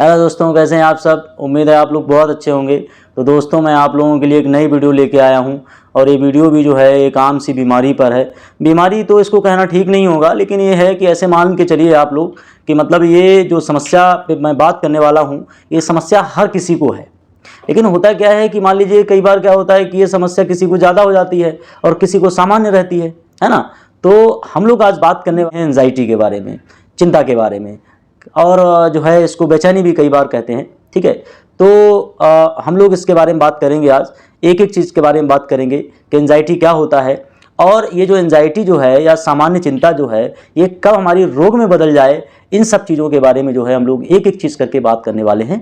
Hello दोस्तों, कैसे हैं आप सब। उम्मीद है आप लोग बहुत अच्छे होंगे। तो दोस्तों, मैं आप लोगों के लिए एक नई वीडियो लेके आया हूं और ये वीडियो भी जो है एक आम सी बीमारी पर है। बीमारी तो इसको कहना ठीक नहीं होगा, लेकिन ये है कि ऐसे मान के चलिए आप लोग कि मतलब ये जो समस्या पे मैं बात करने वाला हूँ, ये समस्या हर किसी को है। लेकिन होता क्या है कि मान लीजिए कई बार क्या होता है कि ये समस्या किसी को ज़्यादा हो जाती है और किसी को सामान्य रहती है ना। तो हम लोग आज बात करने वाले हैं एंजाइटी के बारे में, चिंता के बारे में, और जो है इसको बेचैनी भी कई बार कहते हैं। ठीक है, तो हम लोग इसके बारे में बात करेंगे। आज एक एक चीज़ के बारे में बात करेंगे कि एंजाइटी क्या होता है, और ये जो एंजाइटी जो है या सामान्य चिंता जो है ये कब हमारी रोग में बदल जाए, इन सब चीज़ों के बारे में जो है हम लोग एक एक चीज़ करके बात करने वाले हैं।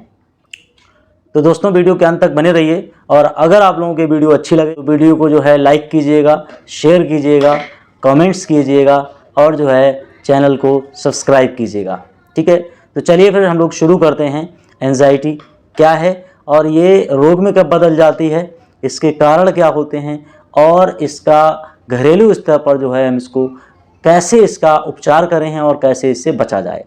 तो दोस्तों, वीडियो के अंत तक बने रहिए, और अगर आप लोगों की वीडियो अच्छी लगे तो वीडियो को जो है लाइक कीजिएगा, शेयर कीजिएगा, कमेंट्स कीजिएगा, और जो है चैनल को सब्सक्राइब कीजिएगा। ठीक है, तो चलिए फिर हम लोग शुरू करते हैं। एंजाइटी क्या है और ये रोग में कब बदल जाती है, इसके कारण क्या होते हैं, और इसका घरेलू स्तर पर जो है हम इसको कैसे इसका उपचार करें हैं और कैसे इससे बचा जाए।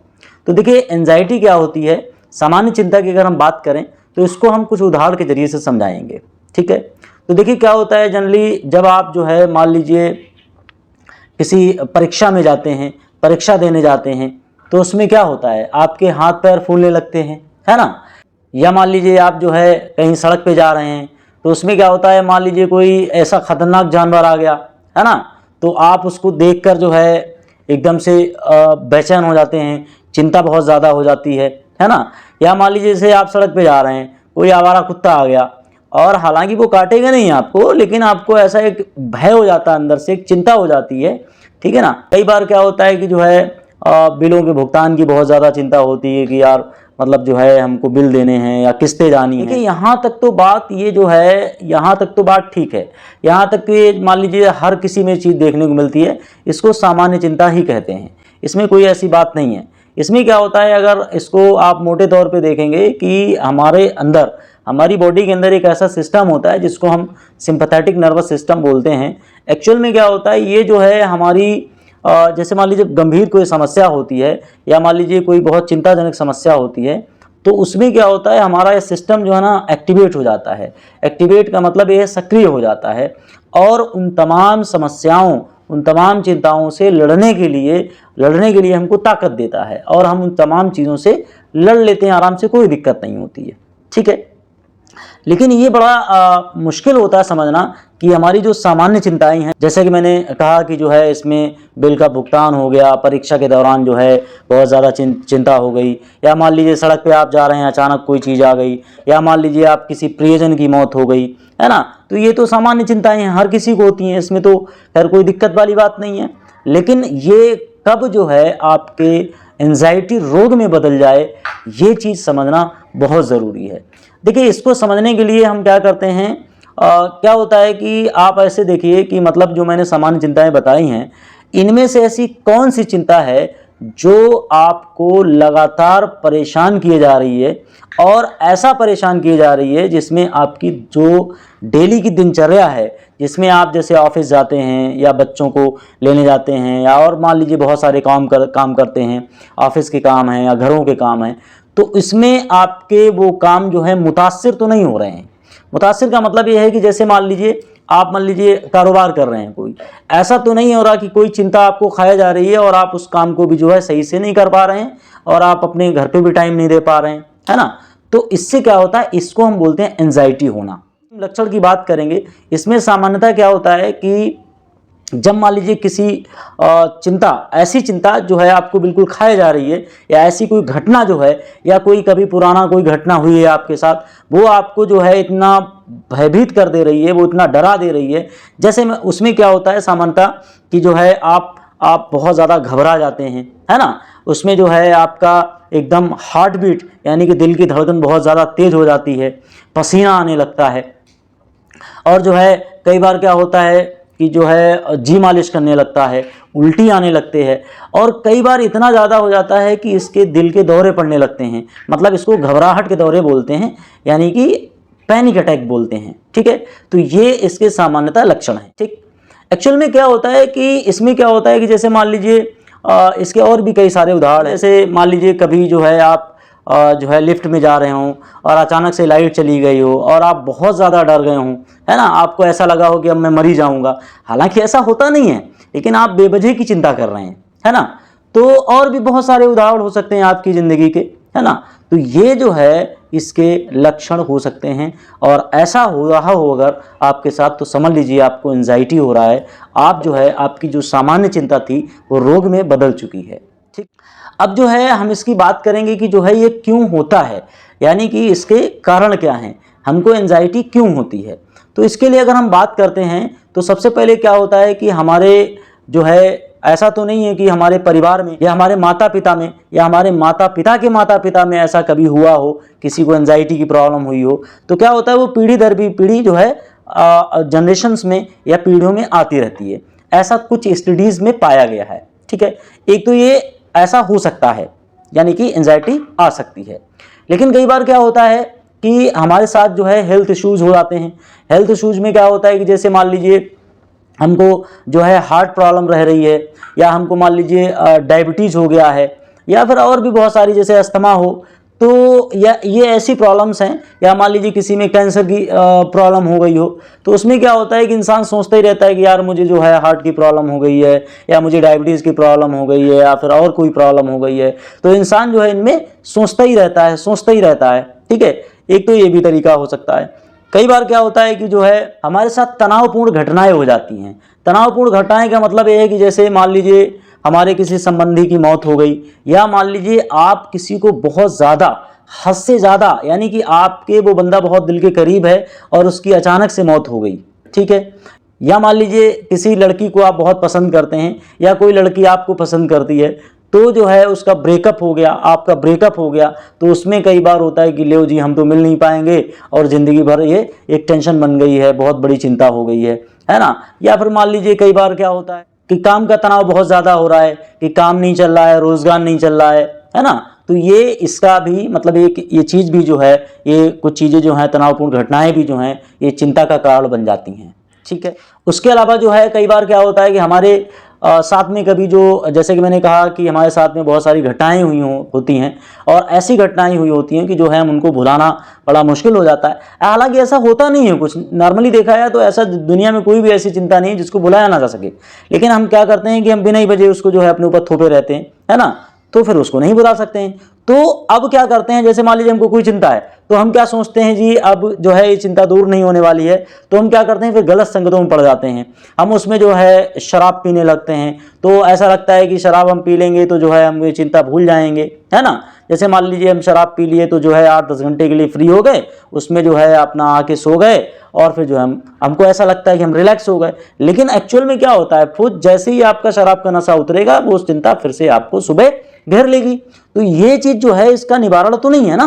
तो देखिए, एंजाइटी क्या होती है। सामान्य चिंता की अगर हम बात करें तो इसको हम कुछ उदाहरण के जरिए से समझाएंगे। ठीक है, तो देखिए क्या होता है, जनरली जब आप जो है मान लीजिए किसी परीक्षा में जाते हैं, परीक्षा देने जाते हैं, तो उसमें क्या होता है, आपके हाथ पैर फूलने लगते हैं, है ना। या मान लीजिए आप जो है कहीं सड़क पे जा रहे हैं, तो उसमें क्या होता है, मान लीजिए कोई ऐसा खतरनाक जानवर आ गया, है ना, तो आप उसको देखकर जो है एकदम से बेचैन हो जाते हैं, चिंता बहुत ज़्यादा हो जाती है ना। या मान लीजिए जैसे आप सड़क पे जा रहे हैं, कोई आवारा कुत्ता आ गया, और हालांकि वो काटेगा नहीं आपको, लेकिन आपको ऐसा एक भय हो जाता है, अंदर से एक चिंता हो जाती है। ठीक है ना। कई बार क्या होता है कि जो है बिलों के भुगतान की बहुत ज़्यादा चिंता होती है कि यार मतलब जो है हमको बिल देने हैं या किस्तें जानी है। यहाँ तक तो बात ये जो है, यहाँ तक तो बात ठीक है। यहाँ तक कि मान लीजिए हर किसी में चीज़ देखने को मिलती है, इसको सामान्य चिंता ही कहते हैं, इसमें कोई ऐसी बात नहीं है। इसमें क्या होता है, अगर इसको आप मोटे तौर पे देखेंगे कि हमारे अंदर, हमारी बॉडी के अंदर एक ऐसा सिस्टम होता है जिसको हम सिंपैथेटिक नर्वस सिस्टम बोलते हैं। एक्चुअल में क्या होता है, ये जो है हमारी जैसे मान लीजिए गंभीर कोई समस्या होती है या मान लीजिए कोई बहुत चिंताजनक समस्या होती है, तो उसमें क्या होता है, हमारा ये सिस्टम जो है ना एक्टिवेट हो जाता है। एक्टिवेट का मतलब ये सक्रिय हो जाता है, और उन तमाम समस्याओं, उन तमाम चिंताओं से लड़ने के लिए हमको ताकत देता है, और हम उन तमाम चीज़ों से लड़ लेते हैं आराम से, कोई दिक्कत नहीं होती है। ठीक है, लेकिन ये बड़ा मुश्किल होता है समझना कि हमारी जो सामान्य चिंताएं हैं, जैसे कि मैंने कहा कि जो है इसमें बिल का भुगतान हो गया, परीक्षा के दौरान जो है बहुत ज़्यादा चिंता हो गई, या मान लीजिए सड़क पे आप जा रहे हैं, अचानक कोई चीज़ आ गई, या मान लीजिए आप किसी प्रियजन की मौत हो गई, है ना। तो ये तो सामान्य चिंताएँ हैं, हर किसी को होती हैं, इसमें तो खैर कोई दिक्कत वाली बात नहीं है। लेकिन ये कब जो है आपके एंजाइटी रोग में बदल जाए, ये चीज़ समझना बहुत ज़रूरी है। देखिए, इसको समझने के लिए हम क्या करते हैं, क्या होता है कि आप ऐसे देखिए कि मतलब जो मैंने सामान्य चिंताएं बताई हैं, इनमें से ऐसी कौन सी चिंता है जो आपको लगातार परेशान किए जा रही है, और ऐसा परेशान किए जा रही है जिसमें आपकी जो डेली की दिनचर्या है, जिसमें आप जैसे ऑफिस जाते हैं या बच्चों को लेने जाते हैं, या और मान लीजिए बहुत सारे काम करते हैं, ऑफिस के काम हैं या घरों के काम हैं, तो इसमें आपके वो काम जो है मुतासिर तो नहीं हो रहे हैं। मुतासिर का मतलब ये है कि जैसे मान लीजिए कारोबार कर रहे हैं, कोई ऐसा तो नहीं हो रहा कि कोई चिंता आपको खाया जा रही है और आप उस काम को भी जो है सही से नहीं कर पा रहे हैं, और आप अपने घर पे भी टाइम नहीं दे पा रहे हैं, है ना। तो इससे क्या होता है, इसको हम बोलते हैं एंजाइटी होना। लक्षण की बात करेंगे, इसमें सामान्यतः क्या होता है कि जब मान लीजिए किसी ऐसी चिंता जो है आपको बिल्कुल खाए जा रही है, या ऐसी कोई घटना जो है, या कोई कभी पुराना कोई घटना हुई है आपके साथ, वो आपको जो है इतना भयभीत कर दे रही है, वो इतना डरा दे रही है, जैसे में उसमें क्या होता है सामान्यतः कि जो है आप बहुत ज़्यादा घबरा जाते हैं, है ना। उसमें जो है आपका एकदम हार्ट बीट यानी कि दिल की धड़कन बहुत ज़्यादा तेज़ हो जाती है, पसीना आने लगता है, और जो है कई बार क्या होता है कि जो है जी मालिश करने लगता है, उल्टी आने लगते हैं, और कई बार इतना ज़्यादा हो जाता है कि इसके दिल के दौरे पड़ने लगते हैं। मतलब इसको घबराहट के दौरे बोलते हैं, यानी कि पैनिक अटैक बोलते हैं। ठीक है, तो ये इसके सामान्यतः लक्षण हैं। ठीक, एक्चुअल में क्या होता है कि इसमें क्या होता है कि जैसे मान लीजिए इसके और भी कई सारे उदाहरण, जैसे मान लीजिए कभी जो है आप जो है लिफ्ट में जा रहे हों और अचानक से लाइट चली गई हो और आप बहुत ज़्यादा डर गए हों, है ना, आपको ऐसा लगा हो कि अब मैं मर ही जाऊँगा। हालांकि ऐसा होता नहीं है, लेकिन आप बेवजह की चिंता कर रहे हैं, है ना। तो और भी बहुत सारे उदाहरण हो सकते हैं आपकी ज़िंदगी के, है ना। तो ये जो है इसके लक्षण हो सकते हैं, और ऐसा हो रहा हो अगर आपके साथ तो समझ लीजिए आपको एंजाइटी हो रहा है। आप जो है आपकी जो सामान्य चिंता थी वो रोग में बदल चुकी है। ठीक, अब जो है हम इसकी बात करेंगे कि जो है ये क्यों होता है, यानी कि इसके कारण क्या हैं, हमको एंजाइटी क्यों होती है। तो इसके लिए अगर हम बात करते हैं तो सबसे पहले क्या होता है कि हमारे जो है, ऐसा तो नहीं है कि हमारे परिवार में या हमारे माता पिता में या हमारे माता पिता के माता पिता में ऐसा कभी हुआ हो, किसी को एंजाइटी की प्रॉब्लम हुई हो। तो क्या होता है वो पीढ़ी दर पीढ़ी जो है जनरेशंस में या पीढ़ियों में आती रहती है। ऐसा कुछ स्टडीज़ में पाया गया है। ठीक है, एक तो ये ऐसा हो सकता है, यानी कि एंजाइटी आ सकती है। लेकिन कई बार क्या होता है कि हमारे साथ जो है हेल्थ इश्यूज़ हो जाते हैं। हेल्थ इश्यूज़ में क्या होता है कि जैसे मान लीजिए हमको जो है हार्ट प्रॉब्लम रह रही है, या हमको मान लीजिए डायबिटीज़ हो गया है, या फिर और भी बहुत सारी जैसे अस्थमा हो, तो या ये ऐसी प्रॉब्लम्स हैं, या मान लीजिए किसी में कैंसर की प्रॉब्लम हो गई हो। तो उसमें क्या होता है कि इंसान सोचता ही रहता है कि यार मुझे जो है हार्ट की प्रॉब्लम हो गई है, या मुझे डायबिटीज़ की प्रॉब्लम हो गई है, या फिर और कोई प्रॉब्लम हो गई है। तो इंसान जो है इनमें सोचता ही रहता है, सोचता ही रहता है। ठीक है, एक तो ये भी तरीका हो सकता है। कई बार क्या होता है कि जो है हमारे साथ तनावपूर्ण घटनाएं हो जाती हैं। तनावपूर्ण घटनाएं का मतलब ये है कि जैसे मान लीजिए हमारे किसी संबंधी की मौत हो गई, या मान लीजिए आप किसी को बहुत ज़्यादा, हद से ज़्यादा, यानी कि आपके वो बंदा बहुत दिल के करीब है और उसकी अचानक से मौत हो गई। ठीक है, या मान लीजिए किसी लड़की को आप बहुत पसंद करते हैं, या कोई लड़की आपको पसंद करती है, तो जो है उसका ब्रेकअप हो गया, आपका ब्रेकअप हो गया। तो उसमें कई बार होता है कि ले जी हम तो मिल नहीं पाएंगे, और ज़िंदगी भर ये एक टेंशन बन गई है, बहुत बड़ी चिंता हो गई है ना। या फिर मान लीजिए कई बार क्या होता है कि काम का तनाव बहुत ज़्यादा हो रहा है, कि काम नहीं चल रहा है, रोज़गार नहीं चल रहा है ना। तो ये इसका भी मतलब एक ये चीज़ भी जो है, ये कुछ चीज़ें जो हैं, तनावपूर्ण घटनाएं भी जो हैं, ये चिंता का कारण बन जाती हैं। ठीक है, उसके अलावा जो है कई बार क्या होता है कि हमारे साथ में कभी जो, जैसे कि मैंने कहा कि हमारे साथ में बहुत सारी घटनाएं होती हैं, और ऐसी घटनाएं हुई होती हैं कि जो है हम उनको भुलाना बड़ा मुश्किल हो जाता है। हालांकि ऐसा होता नहीं है, कुछ नॉर्मली देखा है तो ऐसा दुनिया में कोई भी ऐसी चिंता नहीं है जिसको भुलाया ना जा सके। लेकिन हम क्या करते हैं कि हम बिना ही वजह उसको जो है अपने ऊपर थोपे रहते हैं, है ना। तो फिर उसको नहीं भुला सकते हैं। तो अब क्या करते हैं, जैसे मान लीजिए हमको कोई चिंता है, तो हम क्या सोचते हैं जी अब जो है ये चिंता दूर नहीं होने वाली है, तो हम क्या करते हैं फिर गलत संगतों में पड़ जाते हैं। हम उसमें जो है शराब पीने लगते हैं। तो ऐसा लगता है कि शराब हम पी लेंगे तो जो है हम ये चिंता भूल जाएंगे, है ना। जैसे मान लीजिए हम शराब पी लिए तो जो है 8-10 घंटे के लिए फ्री हो गए, उसमें जो है अपना आके सो गए, और फिर जो है हमको ऐसा लगता है कि हम रिलैक्स हो गए। लेकिन एक्चुअल में क्या होता है, खुद जैसे ही आपका शराब का नशा उतरेगा वो चिंता फिर से आपको सुबह घेर लेगी। तो ये चीज़ जो है इसका निवारण तो नहीं है ना।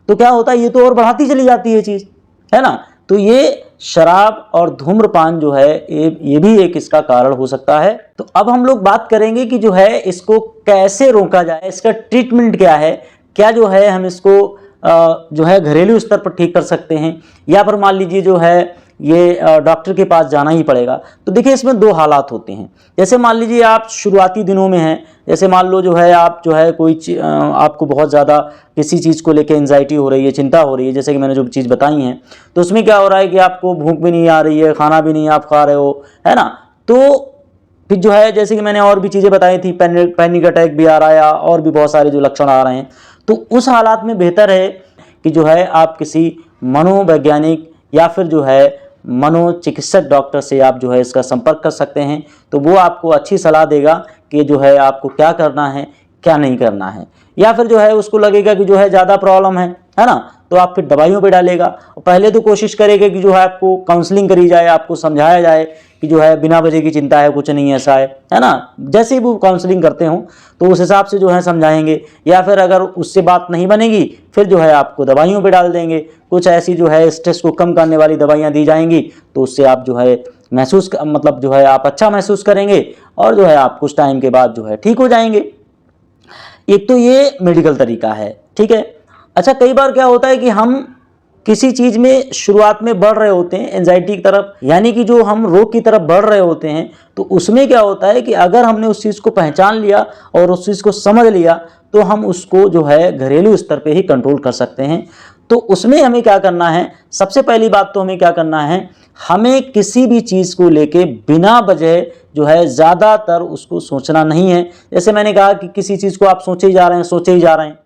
तो क्या होता है, ये तो और बढ़ाती चली जाती है चीज़, है ना। तो ये शराब और धूम्रपान जो है ये भी एक इसका कारण हो सकता है। तो अब हम लोग बात करेंगे कि जो है इसको कैसे रोका जाए, इसका ट्रीटमेंट क्या है, क्या जो है हम इसको जो है घरेलू स्तर पर ठीक कर सकते हैं, या फिर मान लीजिए जो है ये डॉक्टर के पास जाना ही पड़ेगा। तो देखिए इसमें दो हालात होते हैं। जैसे मान लीजिए आप शुरुआती दिनों में हैं, जैसे मान लो जो है आप जो है कोई आपको बहुत ज़्यादा किसी चीज़ को लेकर एंजाइटी हो रही है, चिंता हो रही है, जैसे कि मैंने जो चीज़ बताई हैं, तो उसमें क्या हो रहा है कि आपको भूख भी नहीं आ रही है, खाना भी नहीं आप खा रहे हो, है ना। तो फिर जो है जैसे कि मैंने और भी चीज़ें बताई थी, पैनिक अटैक भी आ रहा है, और भी बहुत सारे जो लक्षण आ रहे हैं। तो उस हालात में बेहतर है कि जो है आप किसी मनोवैज्ञानिक या फिर जो है मनोचिकित्सक डॉक्टर से आप जो है इसका संपर्क कर सकते हैं। तो वो आपको अच्छी सलाह देगा कि जो है आपको क्या करना है, क्या नहीं करना है। या फिर जो है उसको लगेगा कि जो है ज़्यादा प्रॉब्लम है ना, तो आप फिर दवाइयों पे डालेगा। पहले तो कोशिश करेगा कि जो है आपको काउंसलिंग करी जाए, आपको समझाया जाए कि जो है बिना वजह की चिंता है, कुछ नहीं ऐसा है ना। जैसे ही वो काउंसलिंग करते हों तो उस हिसाब से जो है समझाएंगे, या फिर अगर उससे बात नहीं बनेगी फिर जो है आपको दवाइयों पे डाल देंगे। कुछ ऐसी जो है स्ट्रेस को कम करने वाली दवाइयाँ दी जाएंगी, तो उससे आप जो है मतलब जो है आप अच्छा महसूस करेंगे, और जो है आप कुछ टाइम के बाद जो है ठीक हो जाएंगे। एक तो ये मेडिकल तरीका है, ठीक है। अच्छा, कई बार क्या होता है कि हम किसी चीज़ में शुरुआत में बढ़ रहे होते हैं एंजाइटी की तरफ, यानी कि जो हम रोग की तरफ बढ़ रहे होते हैं, तो उसमें क्या होता है कि अगर हमने उस चीज़ को पहचान लिया और उस चीज़ को समझ लिया तो हम उसको जो है घरेलू स्तर पे ही कंट्रोल कर सकते हैं। तो उसमें हमें क्या करना है, सबसे पहली बात तो हमें क्या करना है, हमें किसी भी चीज़ को लेके बिना वजह जो है ज़्यादातर उसको सोचना नहीं है। जैसे मैंने कहा कि किसी चीज़ को आप सोचे ही जा रहे हैं, सोचे ही जा रहे हैं,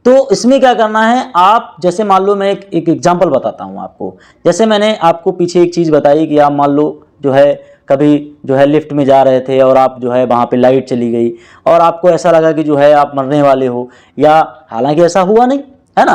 तो इसमें क्या करना है, आप जैसे मान लो मैं एक एग्जांपल बताता हूँ आपको। जैसे मैंने आपको पीछे एक चीज़ बताई कि आप मान लो जो है कभी जो है लिफ्ट में जा रहे थे और आप जो है वहाँ पे लाइट चली गई और आपको ऐसा लगा कि जो है आप मरने वाले हो, या हालांकि ऐसा हुआ नहीं, है ना।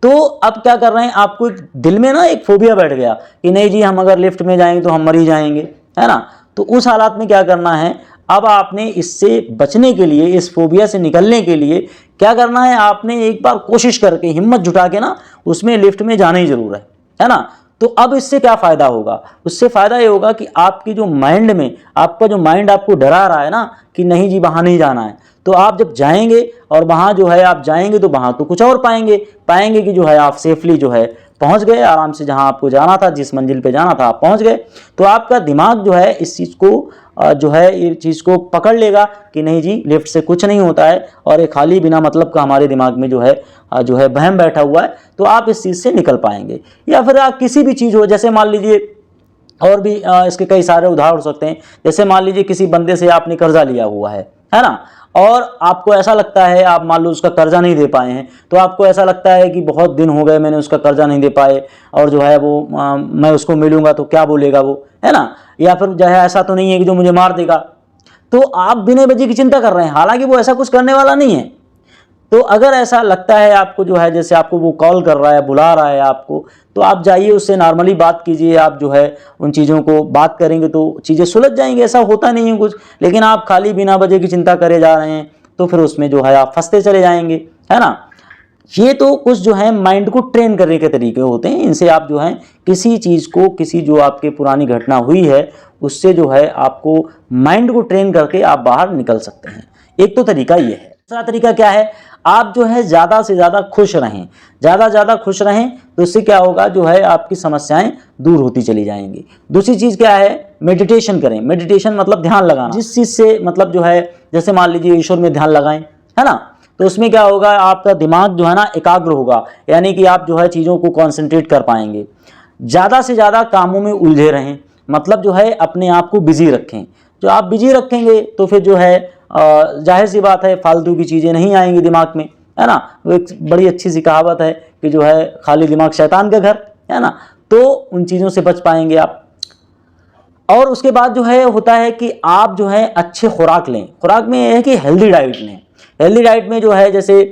तो अब क्या कर रहे हैं, आपको एक दिल में ना एक फोबिया बैठ गया कि नहीं जी हम अगर लिफ्ट में जाएंगे तो हम मर ही जाएंगे, है ना। तो उस हालात में क्या करना है, अब आपने इससे बचने के लिए, इस फोबिया से निकलने के लिए क्या करना है, आपने एक बार कोशिश करके हिम्मत जुटा के ना उसमें लिफ्ट में जाना ही जरूर है ना। तो अब इससे क्या फ़ायदा होगा, उससे फ़ायदा ये होगा कि आपकी जो माइंड में, आपका जो माइंड आपको डरा रहा है ना कि नहीं जी वहाँ नहीं जाना है, तो आप जब जाएंगे और वहाँ जो है आप जाएंगे तो वहाँ तो कुछ और पाएंगे कि जो है आप सेफली जो है पहुँच गए, आराम से जहाँ आपको जाना था, जिस मंजिल पे जाना था आप पहुँच गए। तो आपका दिमाग जो है इस चीज़ को जो है ये चीज़ को पकड़ लेगा कि नहीं जी लिफ्ट से कुछ नहीं होता है, और ये खाली बिना मतलब का हमारे दिमाग में जो है वहम बैठा हुआ है, तो आप इस चीज़ से निकल पाएंगे। या फिर आप किसी भी चीज़ हो, जैसे मान लीजिए और भी इसके कई सारे उदाहरण हो सकते हैं। जैसे मान लीजिए किसी बंदे से आपने कर्जा लिया हुआ है ना, और आपको ऐसा लगता है, आप मान लो उसका कर्जा नहीं दे पाए हैं, तो आपको ऐसा लगता है कि बहुत दिन हो गए मैंने उसका कर्जा नहीं दे पाए, और जो है वो मैं उसको मिलूंगा तो क्या बोलेगा वो, है ना। या फिर जो है ऐसा तो नहीं है कि जो मुझे मार देगा, तो आप बिना वजह की चिंता कर रहे हैं, हालांकि वो ऐसा कुछ करने वाला नहीं है। तो अगर ऐसा लगता है आपको जो है, जैसे आपको वो कॉल कर रहा है, बुला रहा है आपको, तो आप जाइए उससे नॉर्मली बात कीजिए, आप जो है उन चीज़ों को बात करेंगे तो चीज़ें सुलझ जाएंगी, ऐसा होता नहीं है कुछ। लेकिन आप खाली बिना वजह की चिंता करे जा रहे हैं तो फिर उसमें जो है आप फंसते चले जाएंगे, है ना। ये तो कुछ जो है माइंड को ट्रेन करने के तरीके होते हैं, इनसे आप जो है किसी चीज़ को, किसी जो आपके पुरानी घटना हुई है उससे जो है आपको माइंड को ट्रेन करके आप बाहर निकल सकते हैं। एक तो तरीका ये है। दूसरा तरीका क्या है, आप जो है ज़्यादा से ज़्यादा खुश रहें, ज़्यादा खुश रहें, तो इससे क्या होगा, जो है आपकी समस्याएं दूर होती चली जाएंगी। दूसरी चीज़ क्या है, मेडिटेशन करें। मेडिटेशन मतलब ध्यान लगाना, जिस चीज़ से मतलब जो है, जैसे मान लीजिए ईश्वर में ध्यान लगाएं, है ना, तो उसमें क्या होगा, आपका दिमाग जो है ना एकाग्र होगा, यानी कि आप जो है चीज़ों को कॉन्सेंट्रेट कर पाएंगे। ज़्यादा से ज़्यादा कामों में उलझे रहें, मतलब जो है अपने आप को बिजी रखें। जो आप बिजी रखेंगे तो फिर जो है जाहिर सी बात है फालतू की चीज़ें नहीं आएंगी दिमाग में, है ना। वो एक बड़ी अच्छी सी कहावत है कि जो है खाली दिमाग शैतान का घर, है ना। तो उन चीज़ों से बच पाएंगे आप। और उसके बाद जो है होता है कि आप जो है अच्छे खुराक लें। खुराक में यह है कि हेल्दी डाइट लें। हेल्दी डाइट में जो है जैसे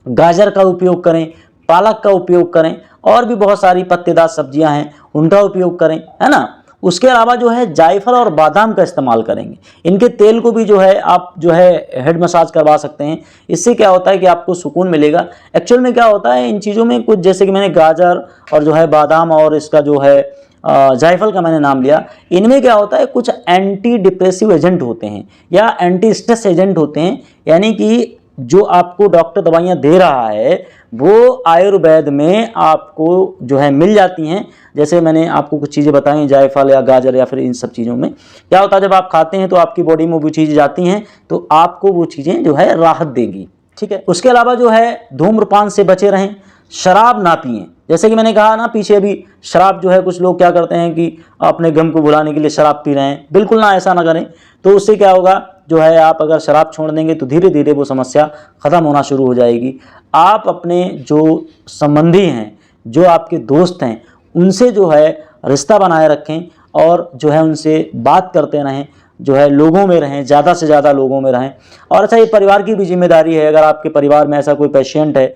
गाजर का उपयोग करें, पालक का उपयोग करें, और भी बहुत सारी पत्तेदार सब्जियां हैं उनका उपयोग करें, है ना। उसके अलावा जो है जायफल और बादाम का इस्तेमाल करेंगे। इनके तेल को भी जो है आप जो है हेड मसाज करवा सकते हैं। इससे क्या होता है कि आपको सुकून मिलेगा। एक्चुअल में क्या होता है इन चीज़ों में कुछ, जैसे कि मैंने गाजर और जो है बादाम और इसका जो है जायफल का मैंने नाम लिया, इनमें क्या होता है कुछ एंटी डिप्रेसिव एजेंट होते हैं या एंटी स्ट्रेस एजेंट होते हैं, यानी कि जो आपको डॉक्टर दवाइयाँ दे रहा है वो आयुर्वेद में आपको जो है मिल जाती हैं। जैसे मैंने आपको कुछ चीज़ें बताई, जायफल या गाजर या फिर इन सब चीज़ों में क्या होता है, जब आप खाते हैं तो आपकी बॉडी में वो चीज़ें जाती हैं तो आपको वो चीज़ें जो है राहत देंगी, ठीक है। उसके अलावा जो है धूम्रपान से बचे रहें, शराब ना पिएं। जैसे कि मैंने कहा ना पीछे अभी, शराब जो है कुछ लोग क्या करते हैं कि अपने गम को भुलाने के लिए शराब पी रहे हैं, बिल्कुल ना ऐसा ना करें। तो उससे क्या होगा, जो है आप अगर शराब छोड़ देंगे तो धीरे धीरे वो समस्या ख़त्म होना शुरू हो जाएगी। आप अपने जो संबंधी हैं, जो आपके दोस्त हैं, उनसे जो है रिश्ता बनाए रखें और जो है उनसे बात करते रहें, जो है लोगों में रहें, ज़्यादा से ज़्यादा लोगों में रहें। और अच्छा, ये परिवार की भी जिम्मेदारी है, अगर आपके परिवार में ऐसा कोई पेशेंट है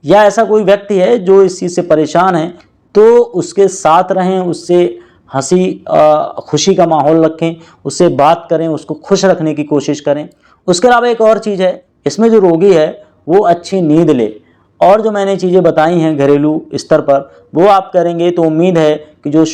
या ऐसा कोई व्यक्ति है जो इस चीज़ से परेशान है, तो उसके साथ रहें, उससे हंसी खुशी का माहौल रखें, उससे बात करें, उसको खुश रखने की कोशिश करें। उसके अलावा एक और चीज़ है, इसमें जो रोगी है वो अच्छी नींद ले। और जो मैंने चीज़ें बताई हैं घरेलू स्तर पर, वो आप करेंगे तो उम्मीद है कि जो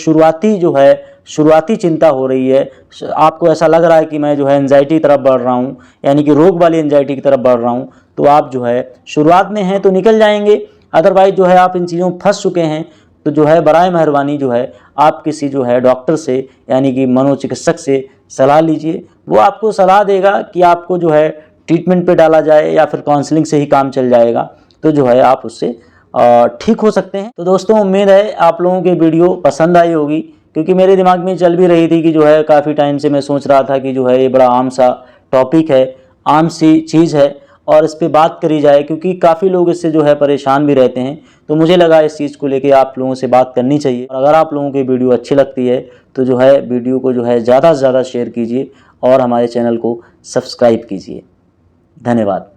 शुरुआती चिंता हो रही है, आपको ऐसा लग रहा है कि मैं जो है एंजाइटी की तरफ बढ़ रहा हूँ, यानी कि रोग वाली एंजाइटी की तरफ बढ़ रहा हूँ, तो आप जो है शुरुआत में हैं तो निकल जाएंगे। अदरवाइज जो है आप इन चीज़ों में फंस चुके हैं तो जो है बराए मेहरबानी जो है आप किसी जो है डॉक्टर से यानी कि मनोचिकित्सक से सलाह लीजिए। वो आपको सलाह देगा कि आपको जो है ट्रीटमेंट पे डाला जाए या फिर काउंसलिंग से ही काम चल जाएगा, तो जो है आप उससे ठीक हो सकते हैं। तो दोस्तों उम्मीद है आप लोगों की वीडियो पसंद आई होगी, क्योंकि मेरे दिमाग में चल भी रही थी कि जो है काफ़ी टाइम से मैं सोच रहा था कि जो है ये बड़ा आम सा टॉपिक है, आम सी चीज़ है और इस पे बात करी जाए, क्योंकि काफ़ी लोग इससे जो है परेशान भी रहते हैं। तो मुझे लगा इस चीज़ को लेके आप लोगों से बात करनी चाहिए। और अगर आप लोगों की वीडियो अच्छी लगती है तो जो है वीडियो को जो है ज़्यादा से ज़्यादा शेयर कीजिए और हमारे चैनल को सब्सक्राइब कीजिए। धन्यवाद।